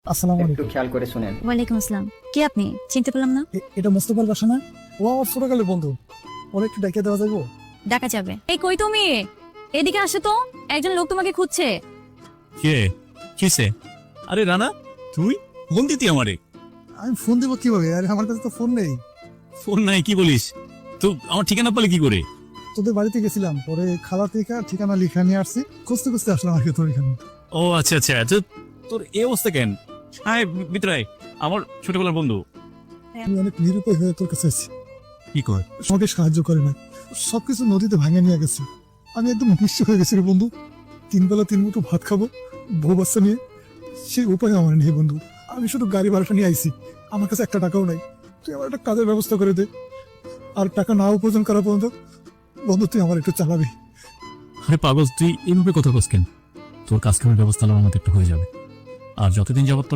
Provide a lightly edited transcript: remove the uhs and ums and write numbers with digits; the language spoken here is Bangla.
আসসালামু একটু আলাইকুম। খেয়াল করে শুনেন। ওয়ালাইকুম আসসালাম। কে আপনি? চিনতে পারলাম না। এটা মোস্তফার বাসা না? ও আমার ছোটকালের বন্ধু। ওর একটু ডেকে দেওয়া যাবো? ডাকা যাবে। এই কই তুমি? এদিকে আসো তো, একজন লোক তোমাকে খুঁজছে। কে কিসে? আরে রানা, তুই ফোন দিতি আমারে? আমি ফোন দেবো কিভাবে? আরে আমার কাছে তো ফোন নেই। ফোন নাই কি বলিস? তো আমার ঠিকানা পেলে কি করে? তোদের বাড়িতে গেছিলাম, পরে খালা থেকে ঠিকানা লিখে নিয়ে আসছি, খুঁজতে খুঁজতে আসলাম আর কি তোর এখানে। ও আচ্ছা আচ্ছা, তো তোর এই অবস্থা কেন? আয় ভিতরে আয়, আমার ছোটবেলার বন্ধু। আমি অনেক নিরুপায় হয়ে তোর কাছে আছি। কি কর? আমাকে সাহায্য করে না, সবকিছু নদীতে ভাঙে নিয়ে গেছে। আমি একদম নিঃস্ব হয়ে গেছি রে বন্ধু। 3 বেলা 3 মুঠো ভাত খাবো, বউ বাচ্চা নিয়ে, সেই উপায় আমার নেই বন্ধু। আমি শুধু গাড়ি ভাড়াটা নিয়ে আইছি, আমার কাছে একটা টাকাও নাই। তুই আমার একটা কাজের ব্যবস্থা করে দে, আর টাকা না উপার্জন করা পর্যন্ত বন্ধু তুই আমার একটু চালাবি। আরে পাগল, তুই এইভাবে কথা কস কেন? তোর কাজ করার ব্যবস্থা আমার মতো একটা হয়ে যাবে। আর যতদিন যাবত